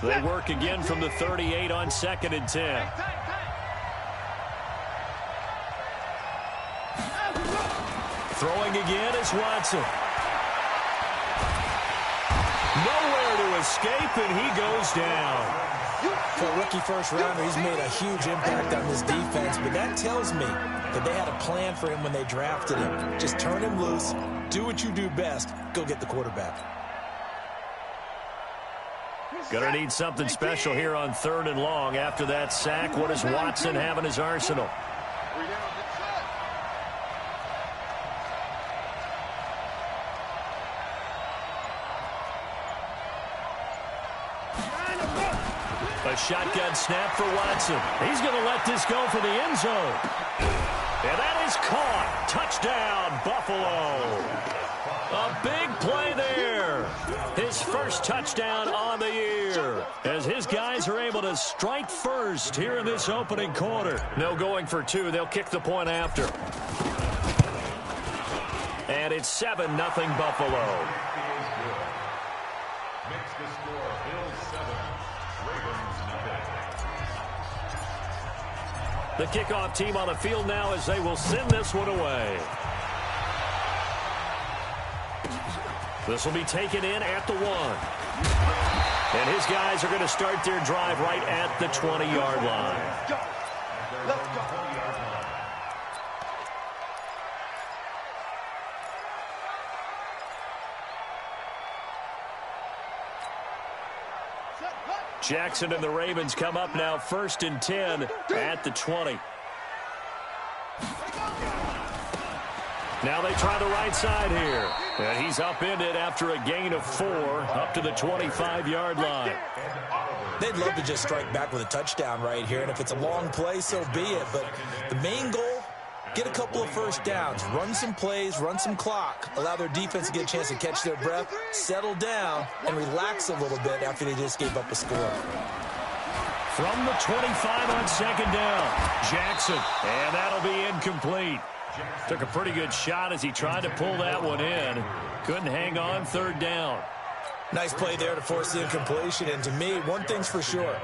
They work again from the 38 on 2nd and 10. Throwing again is Watson. Nowhere to escape, and he goes down. For a rookie first-rounder, he's made a huge impact on this defense, but that tells me that they had a plan for him when they drafted him. Just turn him loose, do what you do best, go get the quarterback. Gonna need something special here on 3rd and long. After that sack, what does Watson have in his arsenal? A shotgun snap for Watson. He's going to let this go for the end zone. And that is caught. Touchdown, Buffalo. A big play there. His first touchdown on the year. As his guys are able to strike first here in this opening quarter. No going for 2. They'll kick the point after. And it's 7-0 Buffalo. The kickoff team on the field now as they will send this one away. This will be taken in at the 1. And his guys are going to start their drive right at the 20-yard line. Jackson and the Ravens come up now 1st and 10 at the 20. Now they try the right side here. And he's upended after a gain of 4 up to the 25-yard line. They'd love to just strike back with a touchdown right here. And if it's a long play, so be it. But the main goal, get a couple of first downs, run some plays, run some clock, allow their defense to get a chance to catch their breath, settle down, and relax a little bit after they just gave up a score. From the 25 on 2nd down, Jackson, and that'll be incomplete. Took a pretty good shot as he tried to pull that one in. Couldn't hang on 3rd down. Nice play there to force the incompletion. And to me, one thing's for sure.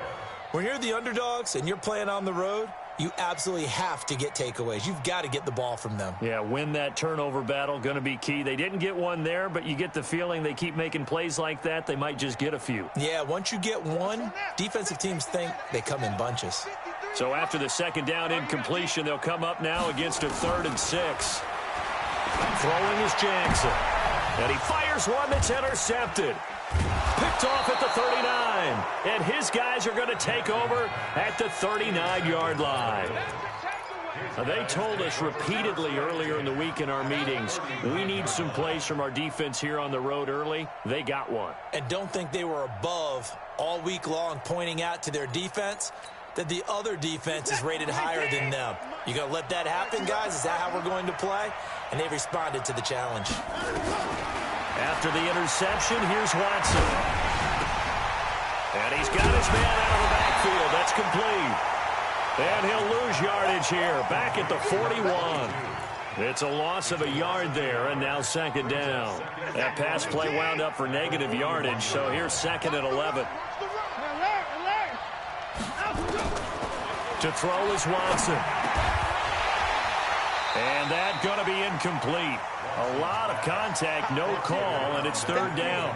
When you're the underdogs and you're playing on the road, you absolutely have to get takeaways. You've got to get the ball from them. Yeah, win that turnover battle, going to be key. They didn't get one there, but you get the feeling they keep making plays like that, they might just get a few. Yeah, once you get one, defensive teams think they come in bunches. So after the 2nd down incompletion, they'll come up now against a 3rd and 6. Throwing is Jackson. And he fires one that's intercepted. Picked off at the 39. And his guys are going to take over at the 39-yard line. Now, they told us repeatedly earlier in the week in our meetings, we need some plays from our defense here on the road early. They got one. And don't think they were above all week long pointing out to their defense that the other defense is rated higher than them. You going to let that happen, guys? Is that how we're going to play? And they responded to the challenge. After the interception, here's Watson. And he's got his man out of the backfield. That's complete. And he'll lose yardage here, back at the 41. It's a loss of a yard there, and now 2nd down. That pass play wound up for negative yardage, so here's 2nd and 11. To throw is Watson. And that's going to be incomplete. A lot of contact, no call, and it's 3rd down.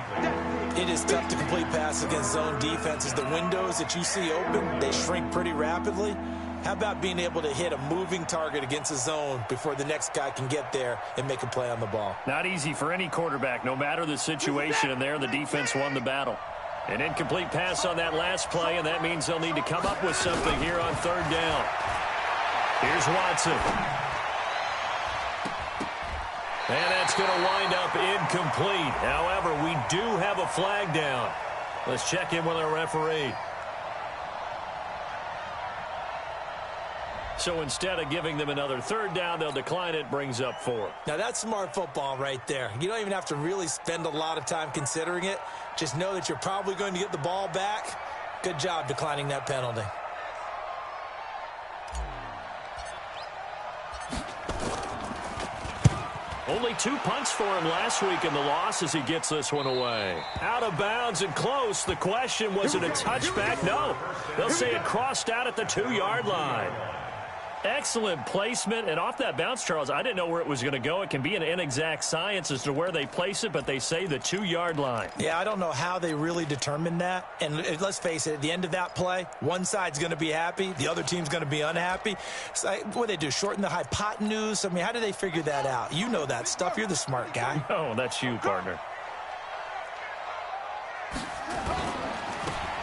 It is tough to complete passes against zone defenses. The windows that you see open, they shrink pretty rapidly. How about being able to hit a moving target against a zone before the next guy can get there and make a play on the ball? Not easy for any quarterback, no matter the situation, and there the defense won the battle. An incomplete pass on that last play, and that means they'll need to come up with something here on 3rd down. Here's Watson. And that's going to wind up incomplete. However, we do have a flag down. Let's check in with our referee. So instead of giving them another 3rd down, they'll decline it, brings up 4. Now that's smart football right there. You don't even have to really spend a lot of time considering it. Just know that you're probably going to get the ball back. Good job declining that penalty. Only 2 punts for him last week in the loss as he gets this one away. Out of bounds and close. The question, was it a touchback? No. They'll say it crossed out at the 2-yard line. Excellent placement, and off that bounce, Charles, I didn't know where it was going to go. It can be an inexact science as to where they place it, but they say the 2-yard line. Yeah, I don't know how they really determined that. And let's face it, at the end of that play, one side's going to be happy, the other team's going to be unhappy. So what do they do, shorten the hypotenuse? I mean, how do they figure that out? You know that stuff. You're the smart guy. Oh, that's you, partner.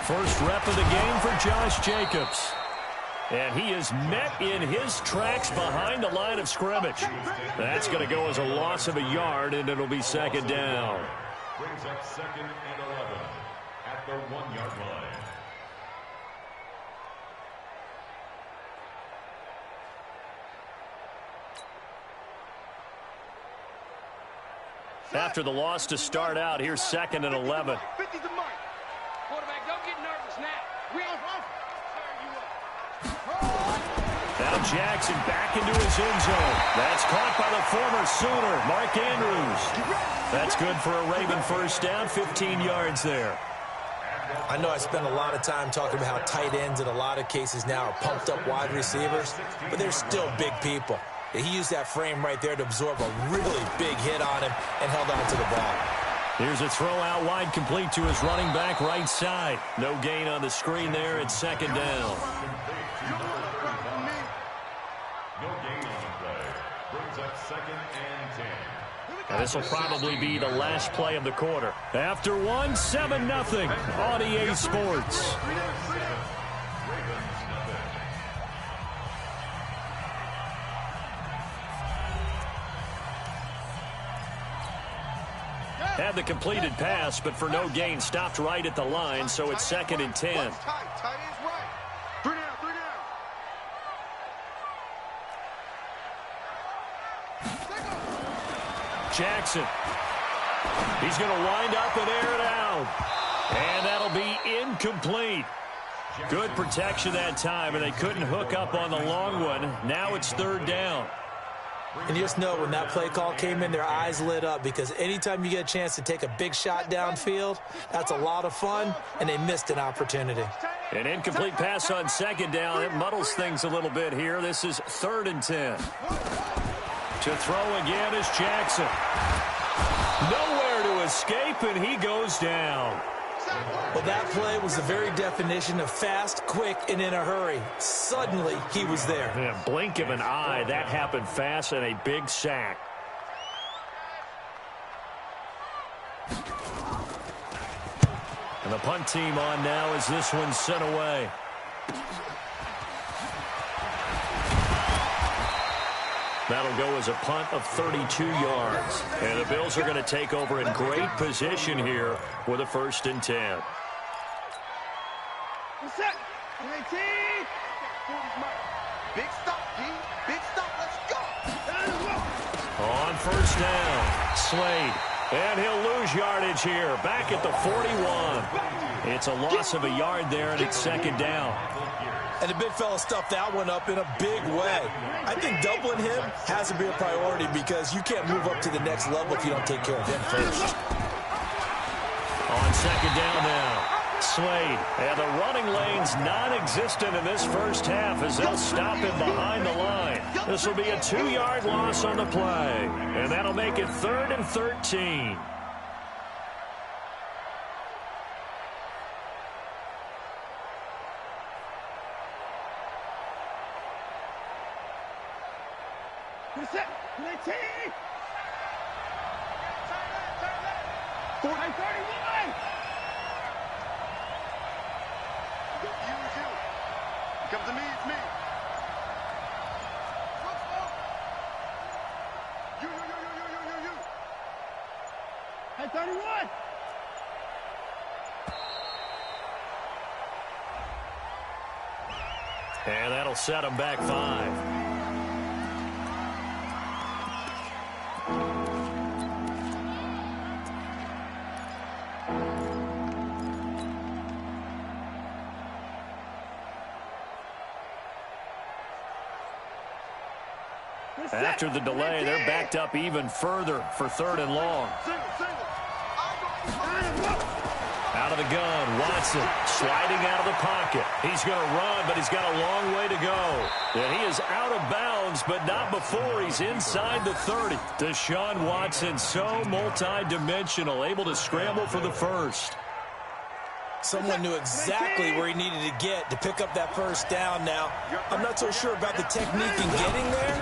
First rep of the game for Josh Jacobs. And he is met in his tracks behind the line of scrimmage. That's going to go as a loss of a yard, and it'll be second down. Brings up 2nd and 11 at the 1-yard line. After the loss to start out, here's 2nd and 11. 50's the mark. Quarterback, don't get nervous now. Now Jackson back into his end zone. That's caught by the former Sooner, Mark Andrews. That's good for a Raven first down, 15 yards there. I know I spend a lot of time talking about how tight ends in a lot of cases now are pumped up wide receivers, but they're still big people. He used that frame right there to absorb a really big hit on him and held on to the ball. Here's a throw out wide, complete to his running back right side. No gain on the screen there. It's second down. No gain on the play. Brings up 2nd and 10. And this will probably be the last play of the quarter. After one, 7-0 on EA Sports. Had the completed pass, but for no gain, stopped right at the line, so it's 2nd and 10. Tight ends right. 3 down, 3 down. Jackson. He's going to wind up and air it out. And that'll be incomplete. Good protection that time, and they couldn't hook up on the long one. Now it's 3rd down. And you just know when that play call came in, their eyes lit up, because anytime you get a chance to take a big shot downfield, that's a lot of fun, and they missed an opportunity. An incomplete pass on 2nd down. It muddles things a little bit here. This is 3rd and 10. To throw again is Jackson. Nowhere to escape, and he goes down. Well, that play was the very definition of fast, quick, and in a hurry. Suddenly, he was there. Yeah, blink of an eye, that happened fast, and a big sack. And the punt team on now as this one's sent away. That'll go as a punt of 32 yards. And the Bills are going to take over in great position here with a 1st and 10. Set. 19. Big stop, D. Big stop. Let's go. On 1st down, Slade. And he'll lose yardage here. Back at the 41. It's a loss of a yard there, and it's 2nd down. And the big fella stuffed that one up in a big way. I think doubling him has to be a priority, because you can't move up to the next level if you don't take care of him first. On 2nd down now, Slade. And the running lane's non-existent in this first half as they'll stop him behind the line. This will be a 2-yard loss on the play. And that'll make it 3rd and 13. Set. 19. 31. Come to me, it's me. You. Hey, 31. And that'll set him back 5. After the delay, they're backed up even further for 3rd and long. Out of the gun, Watson sliding out of the pocket. He's going to run, but he's got a long way to go. And he is out of bounds, but not before he's inside the 30. Deshaun Watson, so multi-dimensional, able to scramble for the first. Someone knew exactly where he needed to get to pick up that first down now. I'm not so sure about the technique in getting there,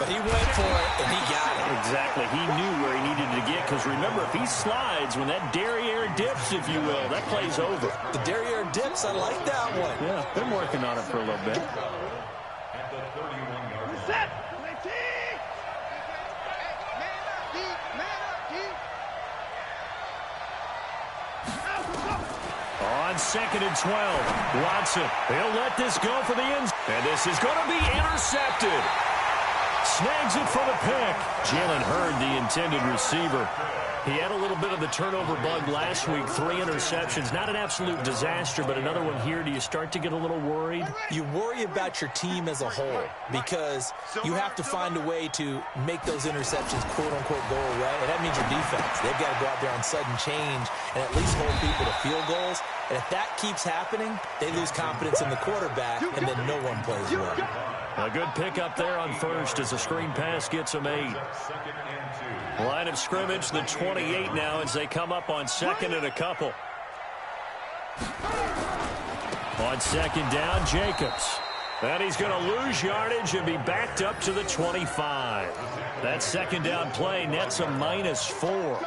but he went for it, and he got it. Exactly. He knew where he needed to get, because remember, if he slides, when that derriere dips, if you will, that play's over. The derriere dips, I like that one. Yeah, been working on it for a little bit. At the 31-yard line. Set. On 2nd and 12, Watson, he'll let this go for the end. And this is going to be intercepted. Snags it for the pick. Jalen Hurd, the intended receiver. He had a little bit of the turnover bug last week. 3 interceptions. Not an absolute disaster, but another one here. Do you start to get a little worried? You worry about your team as a whole because you have to find a way to make those interceptions, quote-unquote, go away. And that means your defense. They've got to go out there on sudden change and at least hold people to field goals. And if that keeps happening, they lose confidence in the quarterback, and then no one plays well. A good pickup there on first as the screen pass gets them 8. Line of scrimmage, the 28 now as they come up on 2nd and a couple. On 2nd down, Jacobs. And he's going to lose yardage and be backed up to the 25. That 2nd down play nets a -4.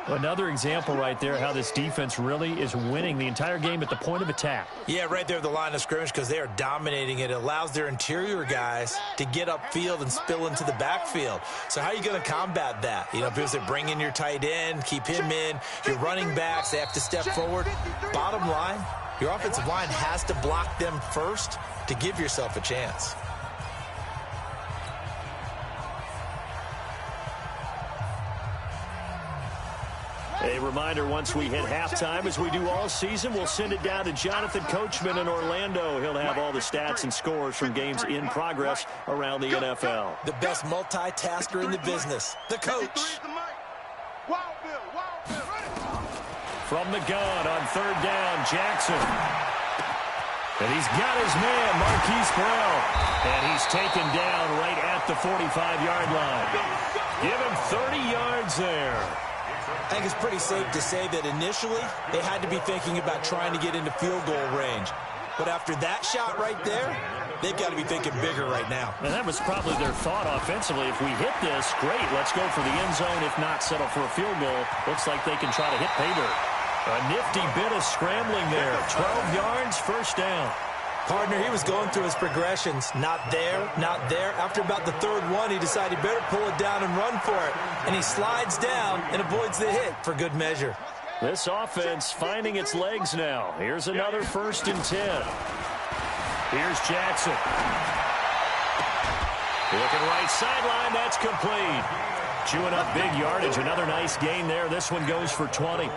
Another example right there how this defense really is winning the entire game at the point of attack. Yeah, right there at the line of scrimmage because they are dominating it. It allows their interior guys to get upfield and spill into the backfield. So how are you going to combat that? You know, because they bring in your tight end, keep him in, your running backs, they have to step forward. Bottom line, your offensive line has to block them first to give yourself a chance. A reminder, once we hit halftime, as we do all season, we'll send it down to Jonathan Coachman in Orlando. He'll have all the stats and scores from games in progress around the NFL. The best multitasker in the business, the coach. From the gun on 3rd down, Jackson. And he's got his man, Marquise Brown. And he's taken down right at the 45-yard line. Give him 30 yards there. I think it's pretty safe to say that initially they had to be thinking about trying to get into field goal range. But after that shot right there, they've got to be thinking bigger right now. And that was probably their thought offensively. If we hit this, great, let's go for the end zone. If not, settle for a field goal. Looks like they can try to hit pay dirt. A nifty bit of scrambling there. 12 yards, 1st down. Partner, he was going through his progressions. Not there, not there. After about the 3rd one, he decided he better pull it down and run for it. And he slides down and avoids the hit for good measure. This offense finding its legs now. Here's another 1st and 10. Here's Jackson. Looking right sideline, that's complete. Chewing up big yardage. Another nice gain there. This one goes for 20.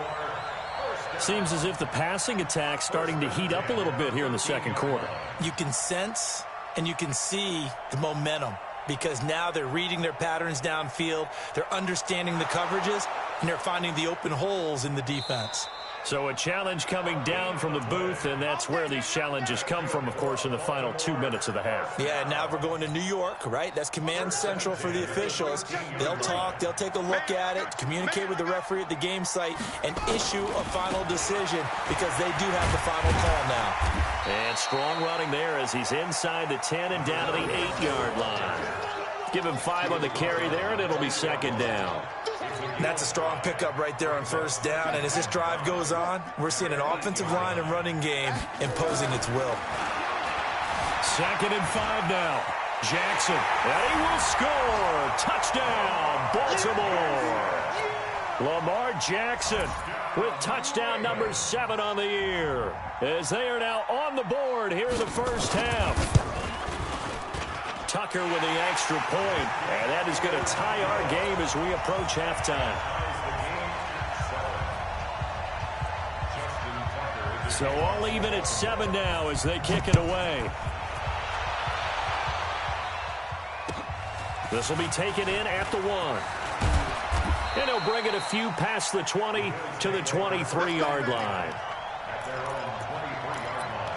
Seems as if the passing attack's starting to heat up a little bit here in the 2nd quarter. You can sense and you can see the momentum because now they're reading their patterns downfield, they're understanding the coverages, and they're finding the open holes in the defense. So a challenge coming down from the booth, and that's where these challenges come from, of course, in the final 2 minutes of the half. Yeah, now we're going to New York, right? That's command central for the officials. They'll talk, they'll take a look at it, communicate with the referee at the game site, and issue a final decision because they do have the final call now. And strong running there as he's inside the 10 and down to the 8-yard line. Give him 5 on the carry there, and it'll be 2nd down. That's a strong pickup right there on 1st down. And as this drive goes on, we're seeing an offensive line and running game imposing its will. 2nd and 5 now. Jackson, and he will score. Touchdown, Baltimore. Lamar Jackson with touchdown number 7 on the year, as they are now on the board here in the 1st half. Tucker with the extra point, and that is going to tie our game as we approach halftime. So all even at 7 now as they kick it away. This will be taken in at the 1. And he'll bring it a few past the 20 to the 23-yard line. At their own 23-yard line.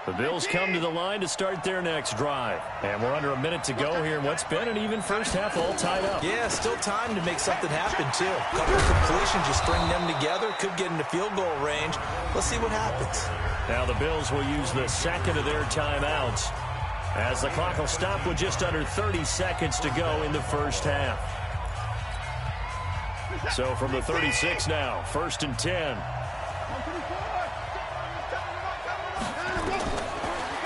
The Bills come to the line to start their next drive. And we're under a minute to go here in what's been an even first half, all tied up. Yeah, still time to make something happen, too. A couple of completions, you string them together, could get into field goal range. Let's see what happens. Now the Bills will use the second of their timeouts as the clock will stop with just under 30 seconds to go in the first half. So from the 36 now, 1st and 10.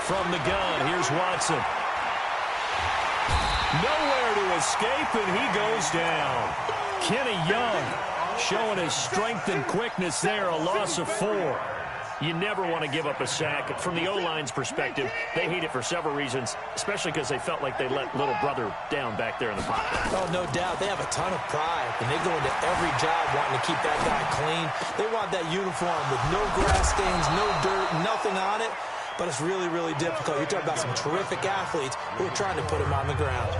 From the gun, here's Watson. Nowhere to escape, and he goes down. Kenny Young showing his strength and quickness there, a loss of 4. You never want to give up a sack. From the O-line's perspective, they hate it for several reasons, especially because they felt like they let little brother down back there in the pocket. Oh, no doubt. They have a ton of pride, and they go into every job wanting to keep that guy clean. They want that uniform with no grass stains, no dirt, nothing on it. But it's really, really difficult. You're talking about some terrific athletes who are trying to put him on the ground.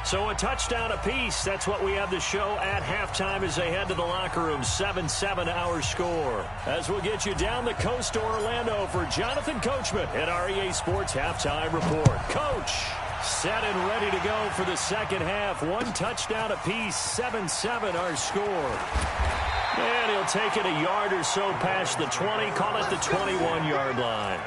So a touchdown apiece. That's what we have to show at halftime as they head to the locker room. 7-7 our score. As we'll get you down the coast to Orlando for Jonathan Coachman at our EA Sports Halftime Report. Coach, set and ready to go for the second half. 1 touchdown apiece. 7-7 our score. And he'll take it a yard or so past the 20. Call it the 21-yard line.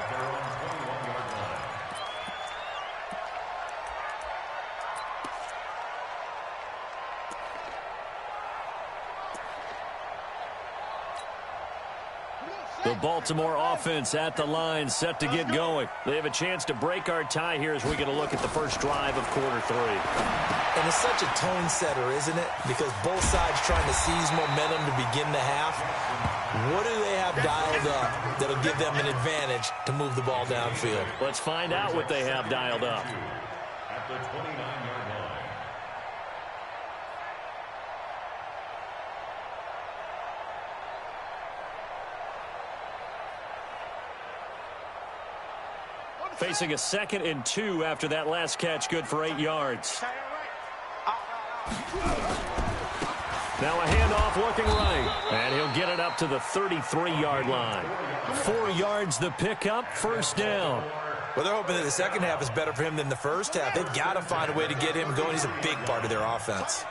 The Baltimore offense at the line, set to get going. They have a chance to break our tie here as we get a look at the first drive of quarter 3. And it's such a tone setter, isn't it? Because both sides trying to seize momentum to begin the half. What do they have dialed up that'll give them an advantage to move the ball downfield? Let's find out what they have dialed up. At the 29-yard line. Facing a 2nd and 2 after that last catch, good for 8 yards. Now a handoff looking right, and he'll get it up to the 33-yard line. 4 yards the pickup, first down. Well, they're hoping that the second half is better for him than the first half. They've got to find a way to get him going. He's a big part of their offense.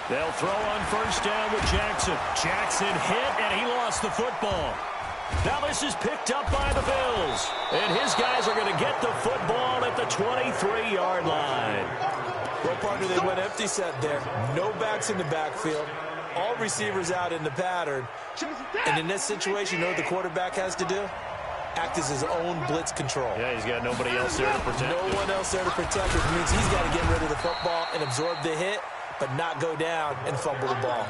They'll throw on first down with Jackson. Jackson hit, and he lost the football. Now this is picked up by the Bills. And his guys are going to get the football at the 23-yard line. Well, partner, they went empty set there. No backs in the backfield. All receivers out in the pattern. And in this situation, you know what the quarterback has to do? Act as his own blitz control. Yeah, he's got nobody else there to protect him. No one else there to protect him. It means he's got to get rid of the football and absorb the hit, but not go down and fumble the ball.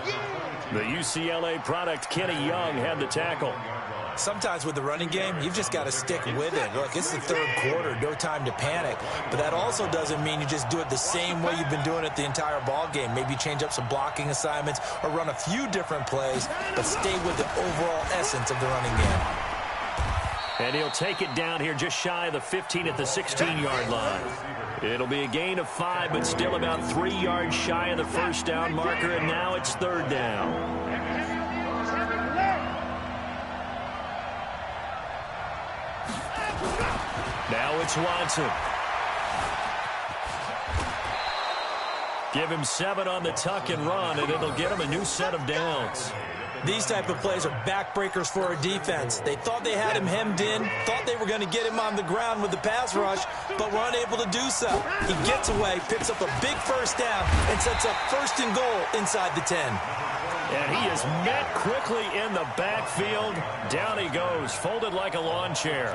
The UCLA product, Kenny Young, had the tackle. Sometimes with the running game, you've just got to stick with it. Look, it's the third quarter, no time to panic. But that also doesn't mean you just do it the same way you've been doing it the entire ball game. Maybe change up some blocking assignments or run a few different plays, but stay with the overall essence of the running game. And he'll take it down here just shy of the 15 at the 16-yard line. It'll be a gain of 5, but still about 3 yards shy of the first down marker, and now it's third down. Now it's Watson. Give him 7 on the tuck and run, and it'll get him a new set of downs. These type of plays are backbreakers for a defense. They thought they had him hemmed in, thought they were going to get him on the ground with the pass rush, but were unable to do so. He gets away, picks up a big first down, and sets up 1st and goal inside the 10. And he is met quickly in the backfield. Down he goes, folded like a lawn chair.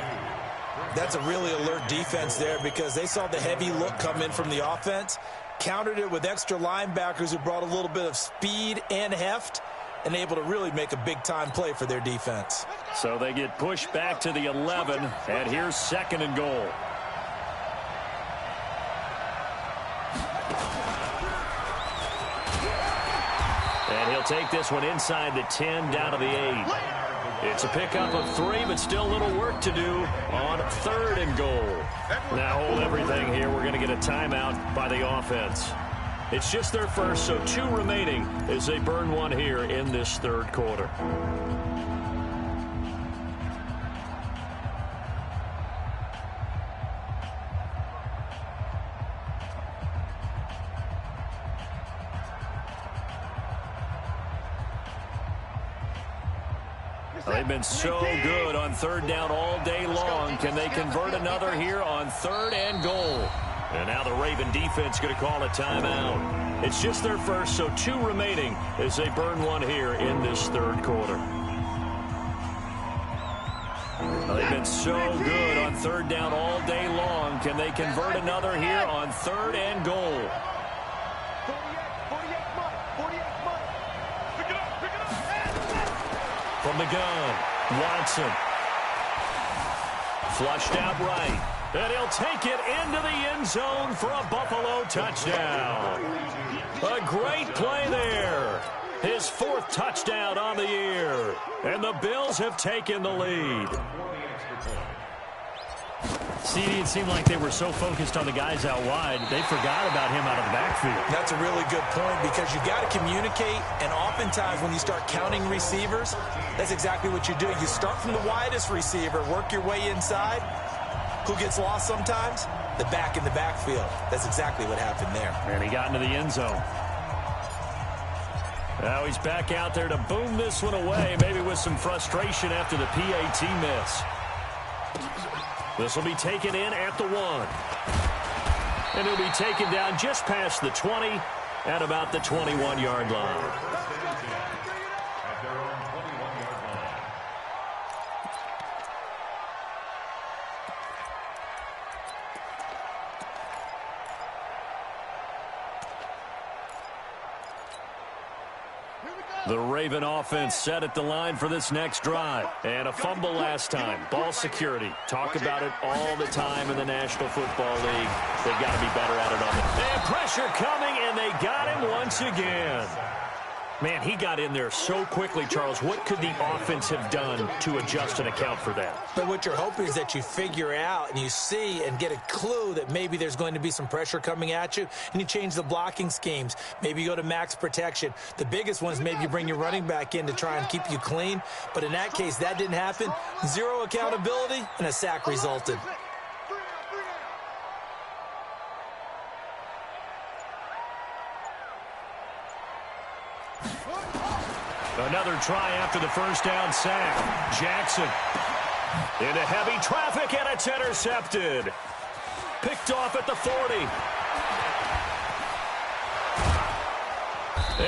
That's a really alert defense there because they saw the heavy look come in from the offense, countered it with extra linebackers who brought a little bit of speed and heft, and able to really make a big-time play for their defense. So they get pushed back to the 11, and here's 2nd and goal. And he'll take this one inside the 10, down to the 8. It's a pickup of 3, but still a little work to do on 3rd and goal. Now hold everything here. We're going to get a timeout by the offense. It's just their first, so 2 remaining as they burn one here in this 3rd quarter. They've been so good on 3rd down all day long. Can they convert another here on 3rd and goal? And now the Raven defense going to call a timeout. It's just their first, so 2 remaining as they burn one here in this 3rd quarter. They've been so good on 3rd down all day long. Can they convert another here on 3rd and goal? From the gun, Watson. Flushed out right. And he'll take it into the end zone for a Buffalo touchdown. A great play there. His 4th touchdown on the year. And the Bills have taken the lead. CD, it seemed like they were so focused on the guys out wide, they forgot about him out of the backfield. That's a really good point because you got to communicate, and oftentimes when you start counting receivers, that's exactly what you do. You start from the widest receiver, work your way inside. Who gets lost sometimes? The back in the backfield. That's exactly what happened there. And he got into the end zone. Now he's back out there to boom this one away, maybe with some frustration after the PAT miss. This will be taken in at the 1. And he'll be taken down just past the 20 at about the 21-yard line. The Raven offense set at the line for this next drive. And a fumble last time. Ball security. Talk about it all the time in the National Football League. They've got to be better at it on it. And pressure coming, and they got him once again. Man, he got in there so quickly, Charles. What could the offense have done to adjust and account for that? But what you're hoping is that you figure out and you see and get a clue that maybe there's going to be some pressure coming at you, and you change the blocking schemes. Maybe you go to max protection. The biggest one is maybe you bring your running back in to try and keep you clean. But in that case, that didn't happen. 0 accountability, and a sack resulted. Another try after the first down sack. Jackson into heavy traffic, and it's intercepted. Picked off at the 40.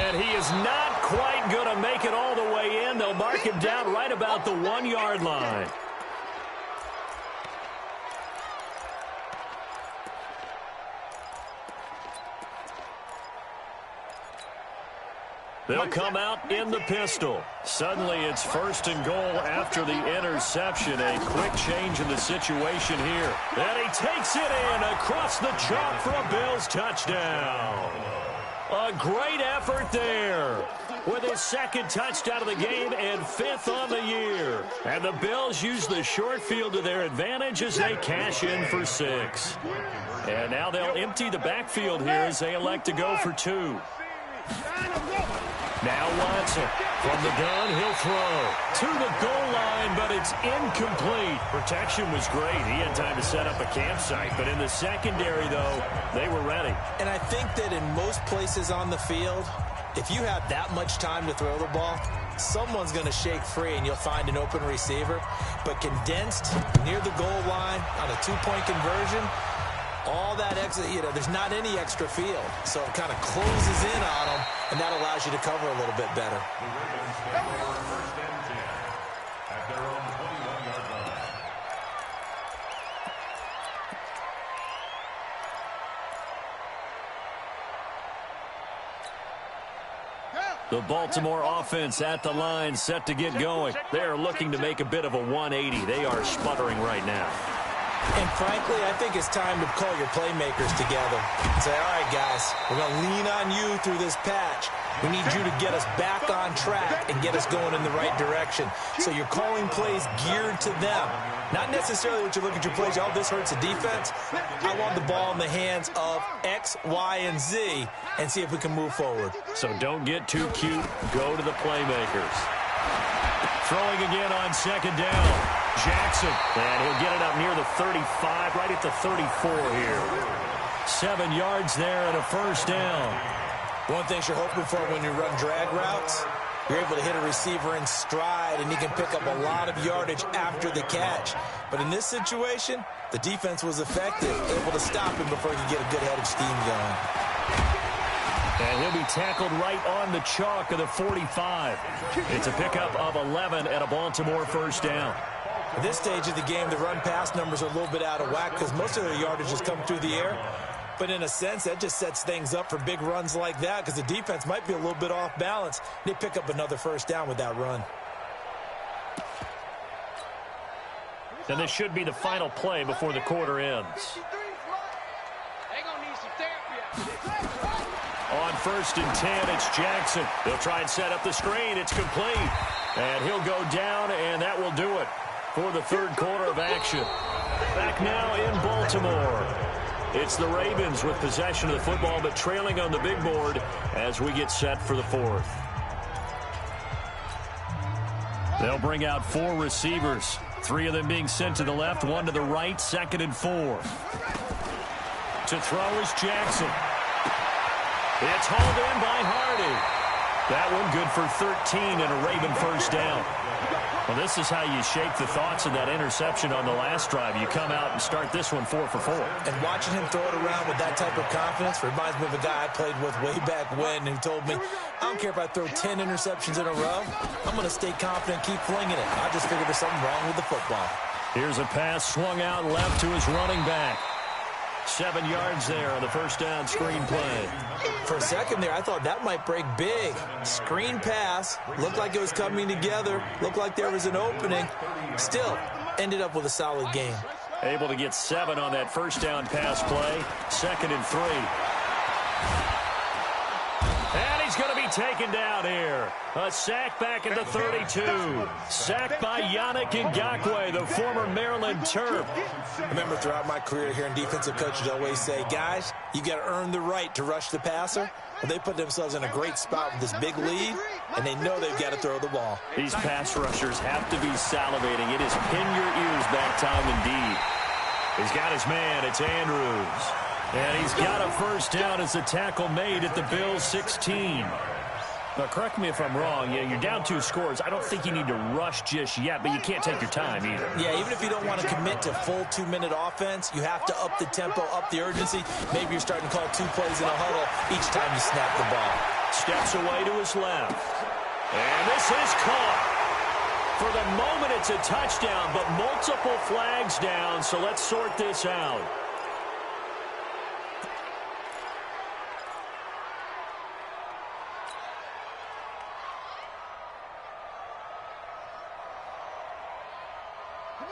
And he is not quite going to make it all the way in. They'll mark him down right about the 1-yard line. They'll come out in the pistol. Suddenly it's 1st and goal after the interception. A quick change in the situation here. And he takes it in across the chalk for a Bills touchdown. A great effort there with his 2nd touchdown of the game and 5th on the year. And the Bills use the short field to their advantage as they cash in for 6. And now they'll empty the backfield here as they elect to go for 2. Now Watson from the gun, he'll throw to the goal line, but it's incomplete. Protection was great. He had time to set up a campsite, but in the secondary, though, they were ready. And I think that in most places on the field, if you have that much time to throw the ball, someone's going to shake free and you'll find an open receiver. But condensed near the goal line on a 2-point conversion, all that extra, there's not any extra field. So it kind of closes in on them, and that allows you to cover a little bit better. The Baltimore offense at the line, set to get going. They are looking to make a bit of a 180. They are sputtering right now. And frankly, I think it's time to call your playmakers together and say, all right, guys, we're going to lean on you through this patch. We need you to get us back on track and get us going in the right direction. So you're calling plays geared to them. Not necessarily what you look at your plays, oh, this hurts the defense. I want the ball in the hands of X, Y, and Z and see if we can move forward. So don't get too cute. Go to the playmakers. Throwing again on second down. Jackson. And he'll get it up near the 35, right at the 34 here. 7 yards there and a first down. One thing you're hoping for when you run drag routes, you're able to hit a receiver in stride, and he can pick up a lot of yardage after the catch. But in this situation, the defense was effective, able to stop him before he could get a good head of steam going. And he'll be tackled right on the chalk of the 45. It's a pickup of 11 and a Baltimore first down. At this stage of the game, the run-pass numbers are a little bit out of whack because most of their yardage has come through the air. But in a sense, that just sets things up for big runs like that because the defense might be a little bit off balance. They pick up another first down with that run. And this should be the final play before the quarter ends. On 1st and 10, it's Jackson. He'll try and set up the screen. It's complete. And he'll go down, and that will do it for the third quarter of action. Back now in Baltimore. It's the Ravens with possession of the football, but trailing on the big board as we get set for the fourth. They'll bring out 4 receivers, 3 of them being sent to the left, 1 to the right, 2nd and 4. To throw is Jackson. It's hauled in by Hardy. That one good for 13 and a Raven first down. Well, this is how you shake the thoughts of that interception on the last drive. You come out and start this one 4 for 4. And watching him throw it around with that type of confidence reminds me of a guy I played with way back when who told me, I don't care if I throw 10 interceptions in a row. I'm going to stay confident, keep flinging it. I just figured there's something wrong with the football. Here's a pass swung out left to his running back. 7 yards there on the first down screen play. For a second there, I thought that might break big. Screen pass. Looked like it was coming together. Looked like there was an opening. Still, ended up with a solid game. Able to get 7 on that first down pass play. 2nd and 3. And he's going to be taken down here. A sack back at the 32. Sacked by Yannick Ngakoue, the former Maryland Terp. I remember throughout my career hearing defensive coaches always say, guys, you got to earn the right to rush the passer. Well, they put themselves in a great spot with this big lead, and they know they've got to throw the ball. These pass rushers have to be salivating. It is pin your ears back time indeed. He's got his man. It's Andrews. And he's got a first down as the tackle made at the Bills' 16. Now, correct me if I'm wrong. Yeah, you're down 2 scores. I don't think you need to rush just yet, but you can't take your time either. Yeah, even if you don't want to commit to full 2-minute offense, you have to up the tempo, up the urgency. Maybe you're starting to call 2 plays in a huddle each time you snap the ball. Steps away to his left. And this is caught. For the moment, it's a touchdown, but multiple flags down, so let's sort this out.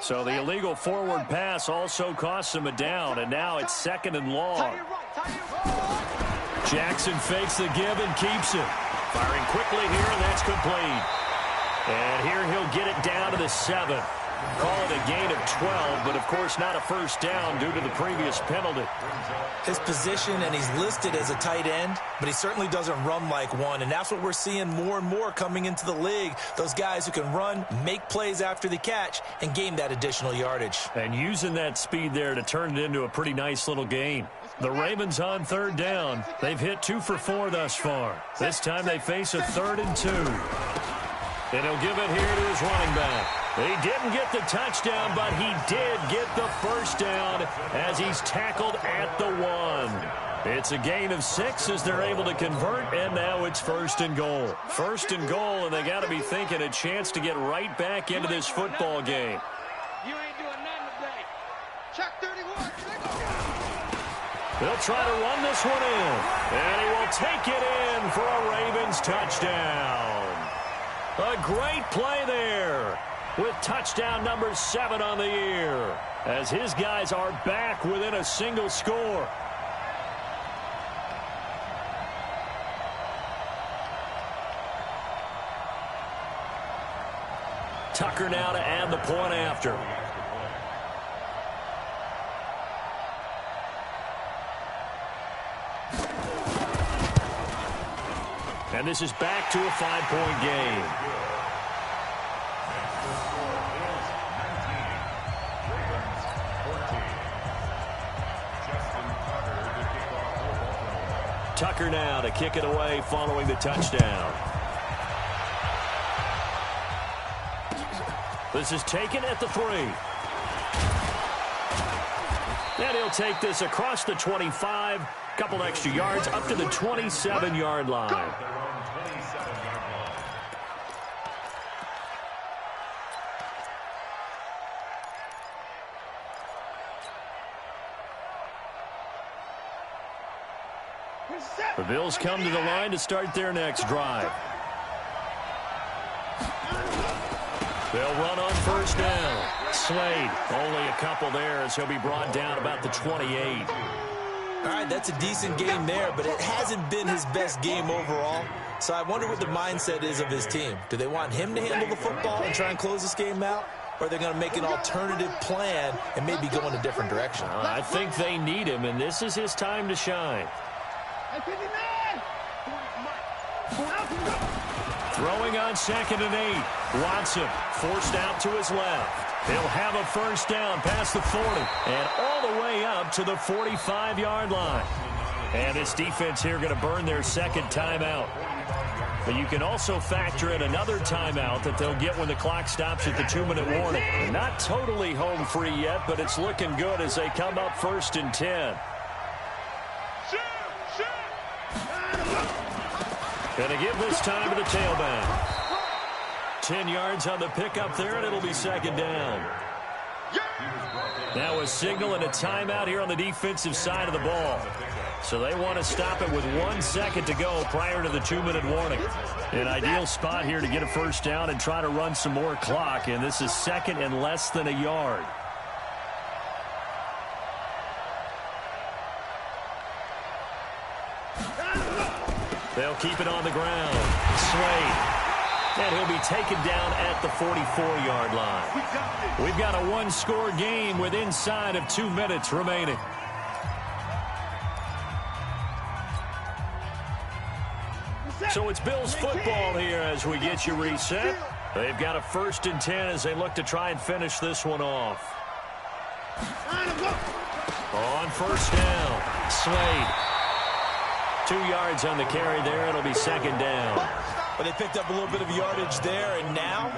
So the illegal forward pass also costs him a down, and now it's 2nd and long. Jackson fakes the give and keeps it. Firing quickly here, and that's complete. And here he'll get it down to the 7. Call it a gain of 12, but of course not a first down due to the previous penalty. His position, and he's listed as a tight end, but he certainly doesn't run like one, and that's what we're seeing more and more coming into the league. Those guys who can run, make plays after the catch, and gain that additional yardage. And using that speed there to turn it into a pretty nice little gain. The Ravens on 3rd down. They've hit 2 for 4 thus far. This time they face a 3rd and 2. And he'll give it here to his running back. He didn't get the touchdown, but he did get the first down as he's tackled at the 1. It's a gain of 6 as they're able to convert, and now it's 1st and goal. 1st and goal, and they got to be thinking a chance to get right back into this football game. You ain't doing nothing today. Check 31. They'll try to run this one in, and he will take it in for a Ravens touchdown. A great play there with touchdown number 7 on the year as his guys are back within a single score. Tucker now to add the point after. And this is back to a 5-point game. Tucker now to kick it away following the touchdown. This is taken at the 3. And he'll take this across the 25, couple extra yards up to the 27-yard line. The Bills come to the line to start their next drive. They'll run on first down. Slade, only a couple there as he'll be brought down about the 28. All right, that's a decent game there, but it hasn't been his best game overall. So I wonder what the mindset is of his team. Do they want him to handle the football and try and close this game out? Or are they going to make an alternative plan and maybe go in a different direction? I think they need him, and this is his time to shine. Throwing on 2nd and 8. Watson forced out to his left. He'll have a first down past the 40 and all the way up to the 45-yard line. And this defense here going to burn their second timeout. But you can also factor in another timeout that they'll get when the clock stops at the 2-minute warning. Not totally home free yet, but it's looking good as they come up 1st and 10. Going to give this time to the tailback. 10 yards on the pickup there, and it'll be 2nd down. Now a signal and a timeout here on the defensive side of the ball. So they want to stop it with 1 second to go prior to the 2-minute warning. An ideal spot here to get a first down and try to run some more clock, and this is 2nd and less than a yard. They'll keep it on the ground. Slade. And he'll be taken down at the 44-yard line. We've got a 1-score game with inside of 2 minutes remaining. So it's Bills football here as we get you reset. They've got a 1st and 10 as they look to try and finish this one off. On first down, Slade. 2 yards on the carry there. It'll be 2nd down. But they picked up a little bit of yardage there, and now,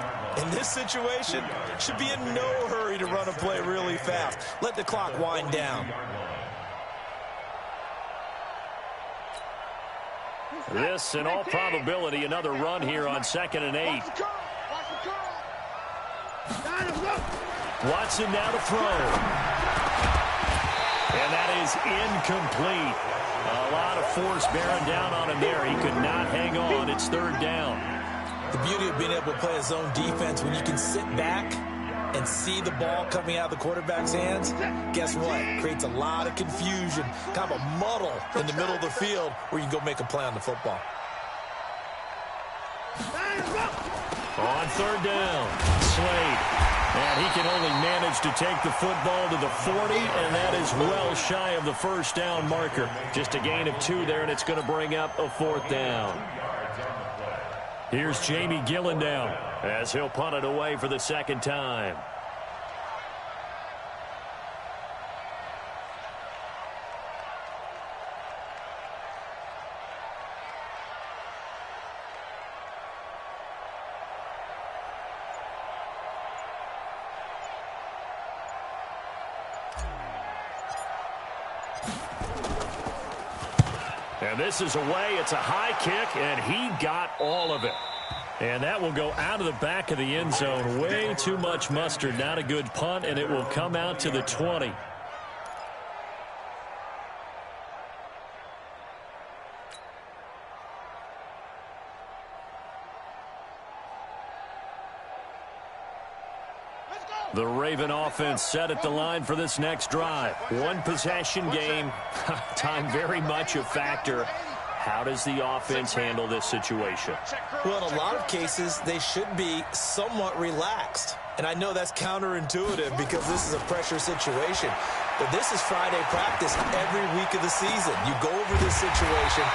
in this situation, should be in no hurry to run a play really fast. Let the clock wind down. This, in all probability, another run here on 2nd and 8. Watson now to throw. And that is incomplete. A lot of force bearing down on him there. He could not hang on. It's 3rd down. The beauty of being able to play his own defense, when you can sit back and see the ball coming out of the quarterback's hands, guess what? Creates a lot of confusion, kind of a muddle in the middle of the field where you can go make a play on the football. On 3rd down, Slade. And he can only manage to take the football to the 40, and that is well shy of the first down marker. Just a gain of 2 there, and it's going to bring up a 4th down. Here's Jamie Gillen down as he'll punt it away for the 2nd time. And this is away. It's a high kick, and he got all of it. And that will go out of the back of the end zone. Way too much mustard. Not a good punt, and it will come out to the 20. The Raven offense set at the line for this next drive. 1 possession game. Time very much a factor. How does the offense handle this situation? Well, in a lot of cases, they should be somewhat relaxed. And I know that's counterintuitive because this is a pressure situation. But this is Friday practice every week of the season. You go over this situation,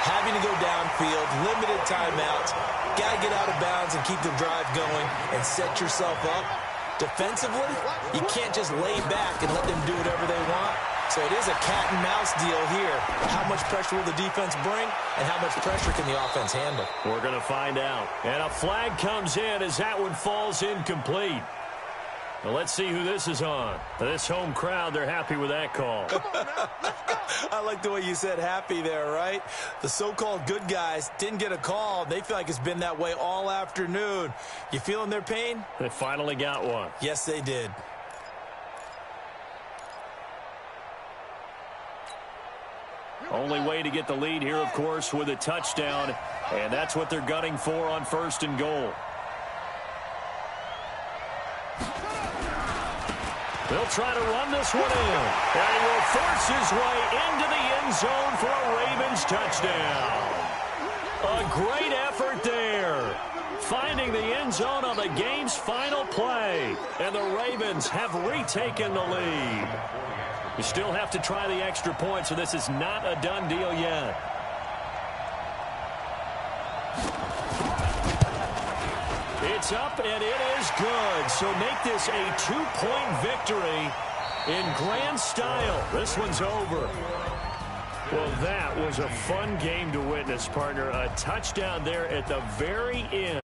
having to go downfield, limited timeouts, got to get out of bounds and keep the drive going and set yourself up. Defensively, you can't just lay back and let them do whatever they want. So it is a cat and mouse deal here. How much pressure will the defense bring, and how much pressure can the offense handle? We're going to find out. And a flag comes in as that one falls incomplete. Well, let's see who this is on. This home crowd, they're happy with that call. I like the way you said happy there, right? The so-called good guys didn't get a call. They feel like it's been that way all afternoon. You feeling their pain? They finally got one. Yes, they did. Only way to get the lead here, of course, with a touchdown. And that's what they're gunning for on 1st and goal. They'll try to run this one in. And he will force his way into the end zone for a Ravens touchdown. A great effort there. Finding the end zone on the game's final play. And the Ravens have retaken the lead. You still have to try the extra point, so this is not a done deal yet. It's up, and it is good. So make this a 2-point victory in grand style. This one's over. Well, that was a fun game to witness, partner. A touchdown there at the very end.